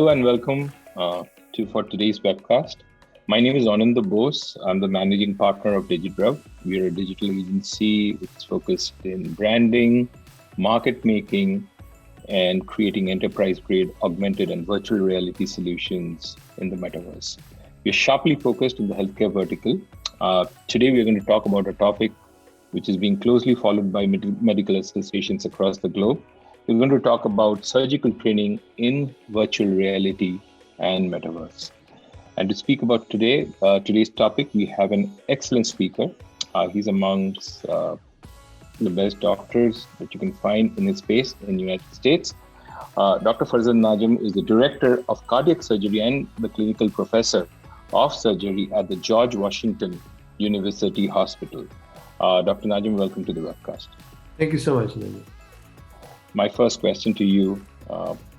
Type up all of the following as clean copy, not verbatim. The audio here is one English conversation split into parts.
Hello and welcome for today's webcast. My name is Ananda Bose. I'm the managing partner of DigiTale. We are a digital agency which is focused in branding, market making, and creating enterprise-grade augmented and virtual reality solutions in the Metaverse. We're sharply focused in the healthcare vertical. Today, we're going to talk about a topic which is being closely followed by medical associations across the globe. We're going to talk about surgical training in virtual reality and Metaverse. And to speak about today's topic, we have an excellent speaker. He's amongst the best doctors that you can find in his space in the United States. Dr. Farzan Najam is the director of cardiac surgery and the clinical professor of surgery at the George Washington University Hospital. Dr. Najam, welcome to the webcast. Thank you so much, Nanda. My first question to you,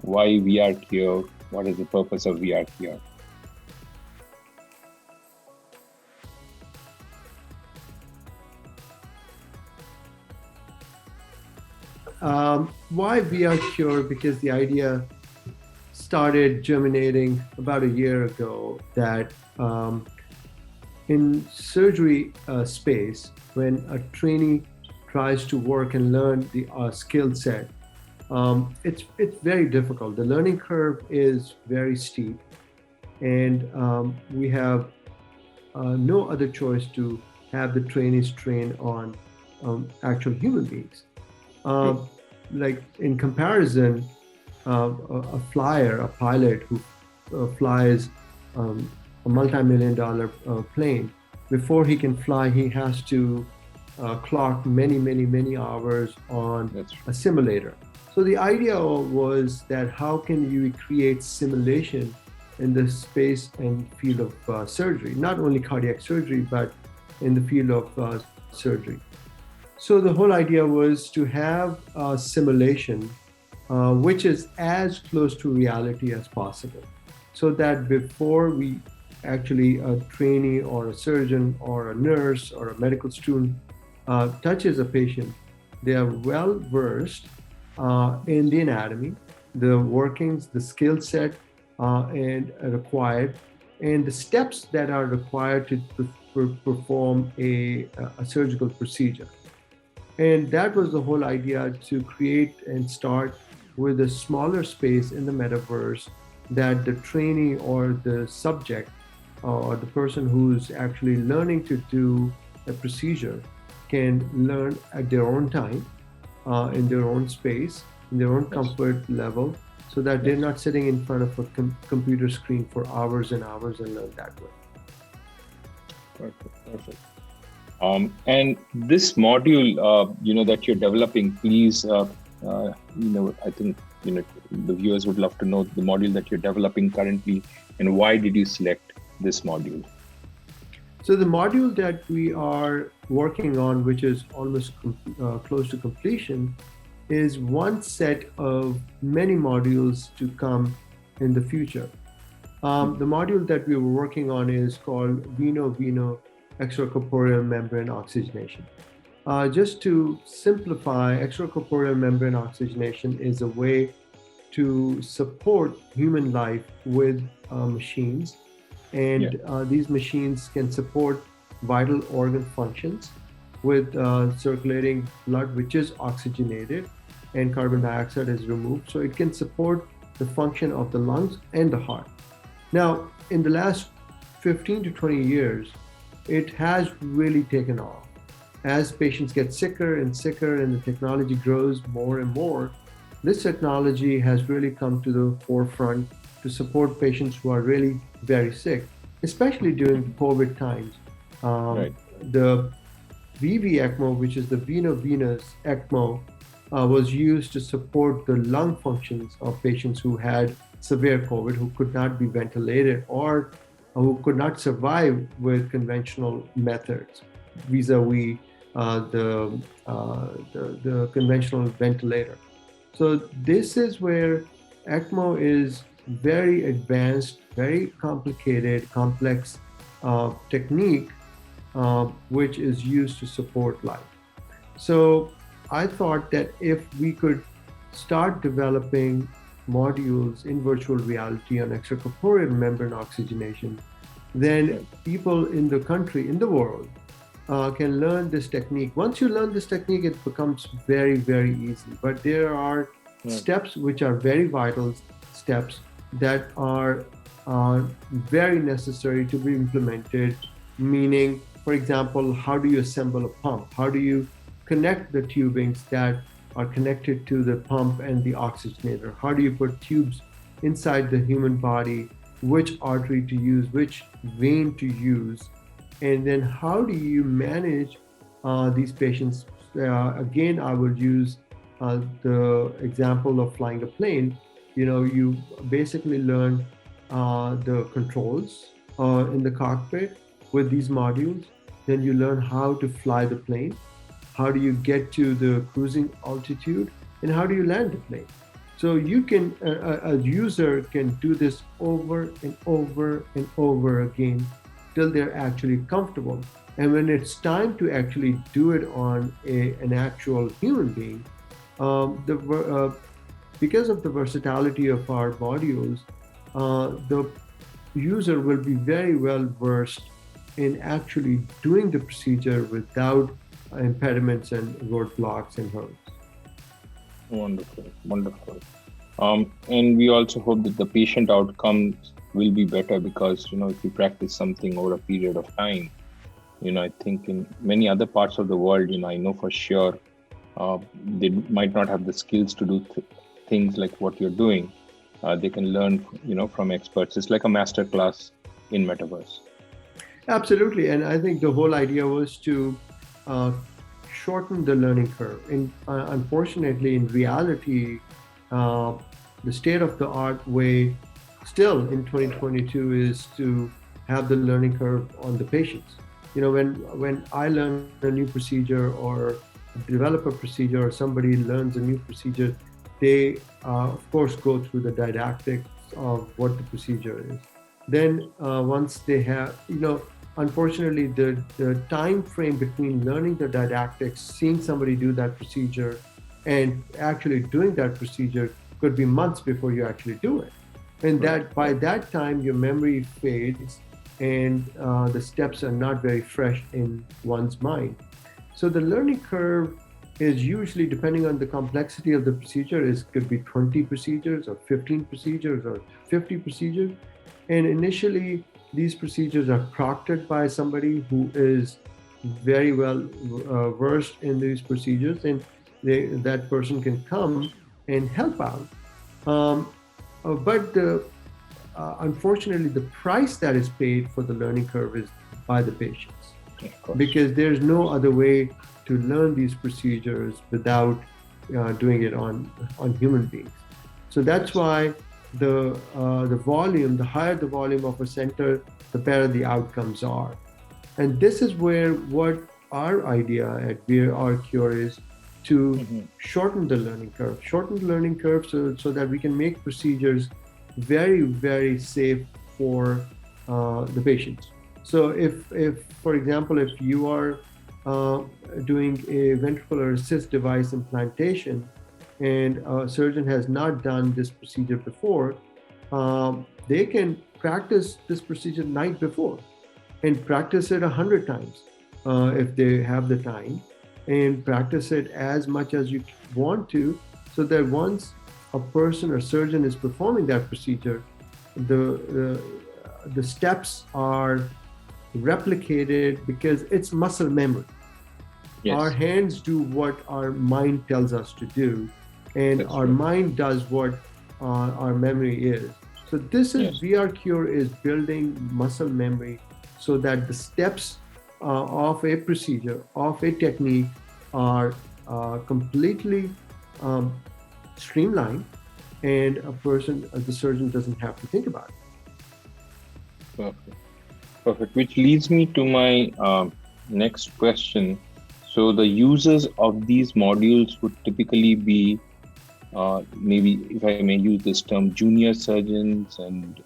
why VR here? What is the purpose of VR here? Why VR Cure? Because the idea started germinating about a year ago that in surgery space, when a trainee tries to work and learn the skill set, it's very difficult. The learning curve is very steep, and we have no other choice to have the trainees train on actual human beings. Like in comparison, a pilot who flies a multi-million-dollar plane, before he can fly, he has to clock many hours on a simulator. So the idea was that how can you create simulation in the space and field of surgery, not only cardiac surgery, but in the field of surgery. So the whole idea was to have a simulation which is as close to reality as possible, so that before we actually a trainee or a surgeon or a nurse or a medical student touches a patient, they are well versed in the anatomy, the workings, the skill set and required, and the steps that are required to perform a surgical procedure. And that was the whole idea, to create and start with a smaller space in the metaverse that the trainee or the subject or the person who's actually learning to do a procedure can learn at their own time, in their own space, in their own comfort level, so that they're not sitting in front of a computer screen for hours and hours and learn that way. Perfect. And this module, that you're developing, please, I think, the viewers would love to know the module that you're developing currently, and why did you select this module? So the module that we are working on, which is almost close to completion, is one set of many modules to come in the future. The module that we were working on is called Veno extracorporeal membrane oxygenation. Just to simplify, extracorporeal membrane oxygenation is a way to support human life with machines. And these machines can support vital organ functions with circulating blood, which is oxygenated, and carbon dioxide is removed. So it can support the function of the lungs and the heart. Now, in the last 15 to 20 years, it has really taken off. As patients get sicker and sicker and the technology grows more and more, this technology has really come to the forefront to support patients who are really very sick, especially during COVID times. The VV ECMO, which is the veno-venous ECMO, was used to support the lung functions of patients who had severe COVID, who could not be ventilated or who could not survive with conventional methods, vis-a-vis the conventional ventilator. So this is where ECMO is very advanced, very complicated, complex technique, which is used to support life. So I thought that if we could start developing modules in virtual reality on extracorporeal membrane oxygenation, then Right. people in the country, in the world, can learn this technique. Once you learn this technique, it becomes very, very easy. But there are Right. steps which are very vital steps that are very necessary to be implemented. Meaning, for example, how do you assemble a pump? How do you connect the tubings that are connected to the pump and the oxygenator? How do you put tubes inside the human body? Which artery to use? Which vein to use? And then how do you manage these patients? Again, I will use the example of flying a plane. You basically learn the controls in the cockpit with these modules. Then you learn how to fly the plane. How do you get to the cruising altitude, and how do you land the plane? So you can, a user can do this over and over and over again till they're actually comfortable. And when it's time to actually do it on an actual human being, the because of the versatility of our modules, the user will be very well versed in actually doing the procedure without impediments and roadblocks and hurdles. Wonderful. Wonderful. And we also hope that the patient outcomes will be better because, if you practice something over a period of time, I think in many other parts of the world, I know for sure they might not have the skills to do things like what you're doing. They can learn, from experts. It's like a master class in Metaverse. Absolutely. And I think the whole idea was to uh, shorten the learning curve. And unfortunately, in reality, uh, the state of the art way still in 2022 is to have the learning curve on the patients. When I learn a new procedure or develop a procedure or somebody learns a new procedure, they of course go through the didactics of what the procedure is. Then once they have, unfortunately, the time frame between learning the didactics, seeing somebody do that procedure, and actually doing that procedure could be months before you actually do it. And that by that time, your memory fades and the steps are not very fresh in one's mind. So the learning curve is usually, depending on the complexity of the procedure, is could be 20 procedures or 15 procedures or 50 procedures. And initially, these procedures are proctored by somebody who is very well versed in these procedures, and that person can come and help out. Um, but unfortunately, the price that is paid for the learning curve is by the patients, Of course. because there's no other way to learn these procedures without doing it on human beings. So that's Yes. why the volume, the higher the volume of a center, the better the outcomes are. And this is where what our idea at our Cure is to Mhm. shorten the learning curve, so that we can make procedures very, very safe for the patients. So if, for example, if you are uh, doing a ventricular assist device implantation and a surgeon has not done this procedure before, they can practice this procedure night before and practice it 100 times if they have the time, and practice it as much as you want to, so that once a person or surgeon is performing that procedure, the steps are replicated because it's muscle memory. Our Yes. hands do what our mind tells us to do, and That's our true. mind does what our memory is. So this is Yes. VR Cure is building muscle memory so that the steps of a procedure, of a technique, are completely um, streamlined, and the surgeon doesn't have to think about it. Perfect. Perfect. Which leads me to my next question. So the users of these modules would typically be maybe, if I may use this term, junior surgeons, and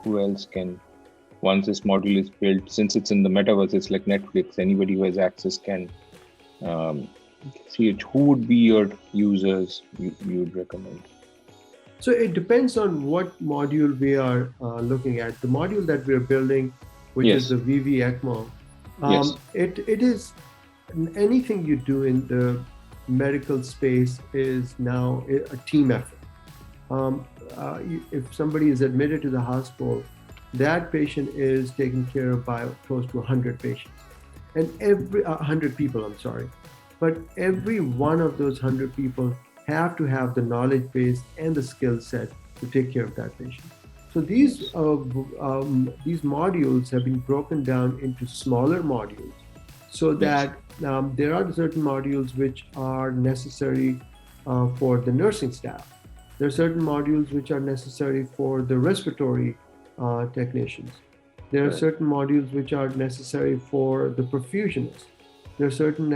who else can, once this module is built, since it's in the metaverse, it's like Netflix. Anybody who has access can um, see it. Who would be your users you would recommend? So it depends on what module we are looking at. The module that we're building, which is Yes. the VV ECMO, Yes. it is anything you do in the medical space is now a team effort. If somebody is admitted to the hospital, that patient is taken care of by close to 100 patients, and every 100 people. I'm sorry, but every one of those 100 people have to have the knowledge base and the skill set to take care of that patient. So Yes. these modules have been broken down into smaller modules, so Yes. that there are certain modules which are necessary for the nursing staff. There are certain modules which are necessary for the respiratory technicians. There are Correct. certain modules which are necessary for the perfusionists. There are certain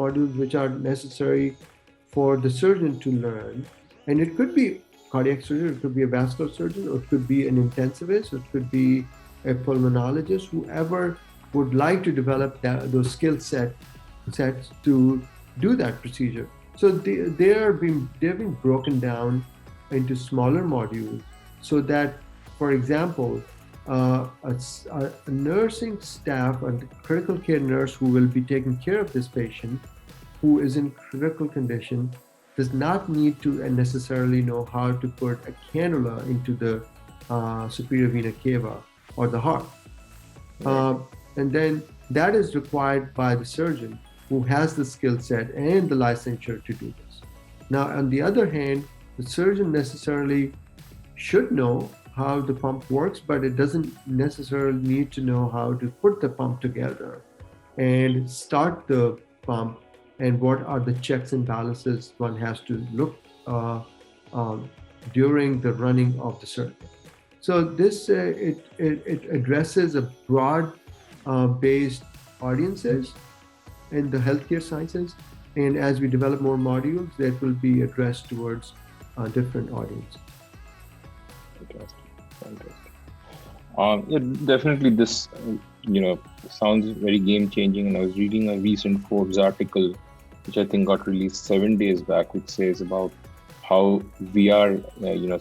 modules which are necessary for the surgeon to learn. And it could be cardiac surgeon, it could be a vascular surgeon, or it could be an intensivist, or it could be a pulmonologist, whoever would like to develop those sets to do that procedure. So they've been broken down into smaller modules so that, for example, a nursing staff, a critical care nurse who will be taking care of this patient who is in critical condition does not need to necessarily know how to put a cannula into the superior vena cava or the heart. Right. Uh, and then that is required by the surgeon who has the skill set and the licensure to do this. Now, on the other hand, the surgeon necessarily should know how the pump works, but it doesn't necessarily need to know how to put the pump together and start the pump, and what are the checks and balances one has to look um, during the running of the circuit. So this it addresses a broad based audiences in the healthcare sciences, and as we develop more modules, that will be addressed towards different audiences. Fantastic. Fantastic. Yeah, definitely this, sounds very game changing. And I was reading a recent Forbes article, which I think got released 7 days back, which says about how VR,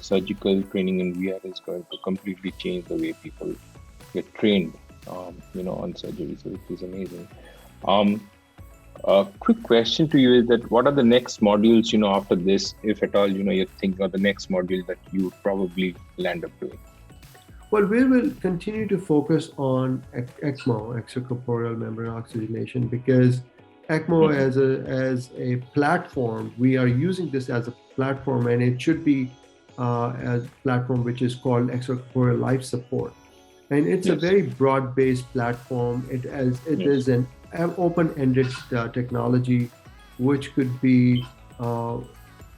surgical training in VR is going to completely change the way people get trained, on surgery. So which is amazing. Um, a quick question to you is that what are the next modules, after this, if at all, you're thinking of the next module that you would probably land up doing? Well, we will continue to focus on ECMO, extracorporeal membrane oxygenation, because ECMO Hmm. as a platform, we are using this as a platform, and it should be a platform which is called extracorporeal life support. And it's a Yes. very broad-based platform. It Yes. is an open-ended technology, which could be uh,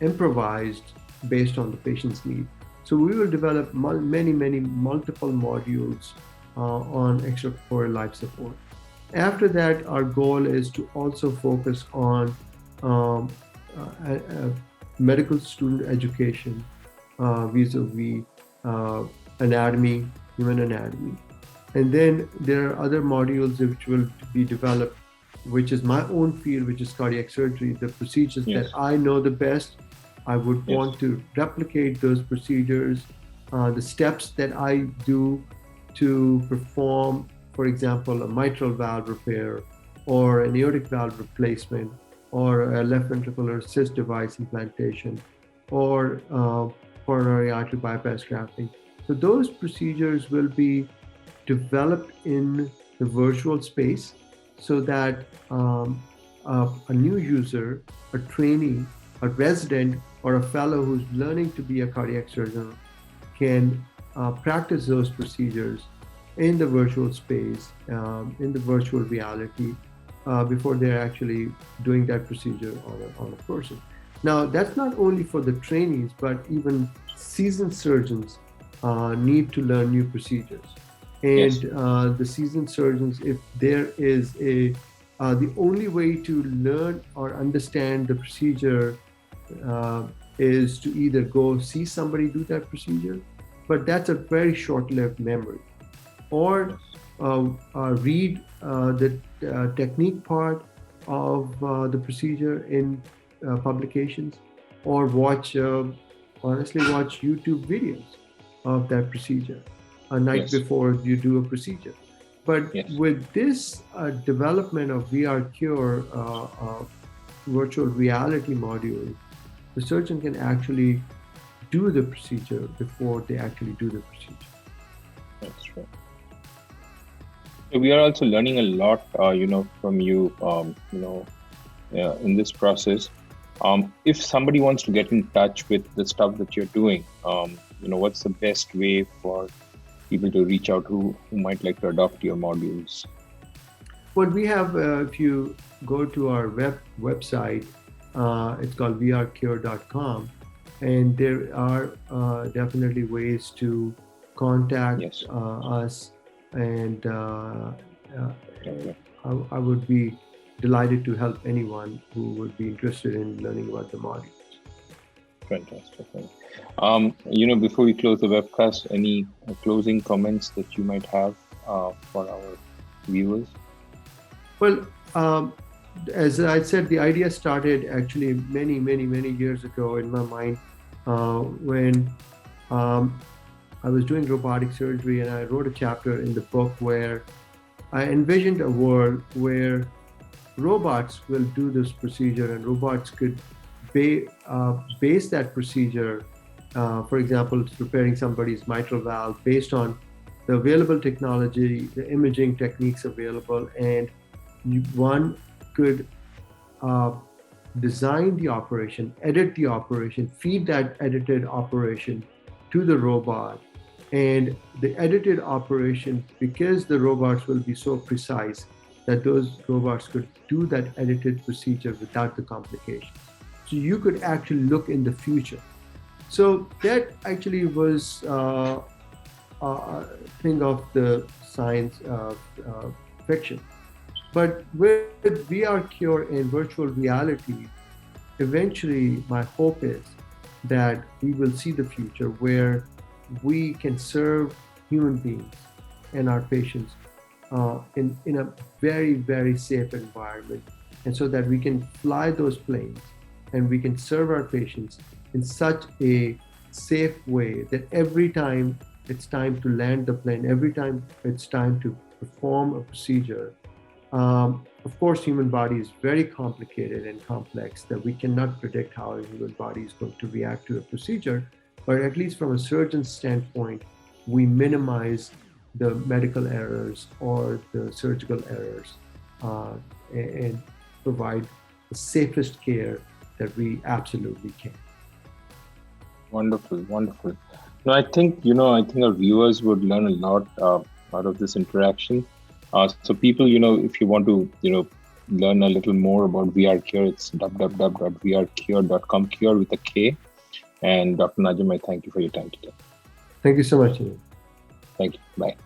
improvised based on the patient's need. So we will develop many multiple modules on extracorporeal life support. After that, our goal is to also focus on um, medical student education vis-a-vis anatomy, human anatomy. And then there are other modules which will be developed, which is my own field, which is cardiac surgery, the procedures that Yes. I know the best. I would Yes. want to replicate those procedures, the steps that I do to perform, for example, a mitral valve repair or an aortic valve replacement or a left ventricular assist device implantation or coronary artery bypass grafting. So those procedures will be developed in the virtual space so that a new user, a trainee, a resident, or a fellow who's learning to be a cardiac surgeon can practice those procedures in the virtual space, in the virtual reality, before they're actually doing that procedure on a person. Now, that's not only for the trainees, but even seasoned surgeons need to learn new procedures. Yes. And the seasoned surgeons, if there is the only way to learn or understand the procedure uh, is to either go see somebody do that procedure, but that's a very short-lived memory, or Yes. read the technique part of the procedure in publications, or watch honestly watch YouTube videos of that procedure a night Yes. before you do a procedure. But Yes. with this development of VR Cure virtual reality module, the surgeon can actually do the procedure before they actually do the procedure. That's true. So we are also learning a lot, from you, in this process. If somebody wants to get in touch with the stuff that you're doing, what's the best way for people to reach out who might like to adopt your modules? What we have, if you go to our website, it's called vrcure.com, and there are definitely ways to contact Yes. us, and Okay. I would be delighted to help anyone who would be interested in learning about the module. Fantastic. Before we close the webcast, any closing comments that you might have for our viewers? Well, as I said, the idea started actually many years ago in my mind when I was doing robotic surgery, and I wrote a chapter in the book where I envisioned a world where robots will do this procedure, and robots could base that procedure, for example, preparing somebody's mitral valve based on the available technology, the imaging techniques available, and one could design the operation, edit the operation, feed that edited operation to the robot. And the edited operation, because the robots will be so precise that those robots could do that edited procedure without the complications. So you could actually look in the future. So that actually was a thing of the science fiction. But with VR Cure and virtual reality, eventually my hope is that we will see the future where we can serve human beings and our patients in a very safe environment, and so that we can fly those planes and we can serve our patients in such a safe way that every time it's time to land the plane, every time it's time to perform a procedure. Of course, human body is very complicated and complex that we cannot predict how a human body is going to react to a procedure, but at least from a surgeon's standpoint, we minimize the medical errors or the surgical errors and provide the safest care that we absolutely can. Wonderful, wonderful. No, I think our viewers would learn a lot out of this interaction. So people, if you want to, learn a little more about VR Cure, it's www.vrcure.com, cure with a K. And Dr. Najim, I thank you for your time today. Thank you so much, Ian. Thank you. Bye.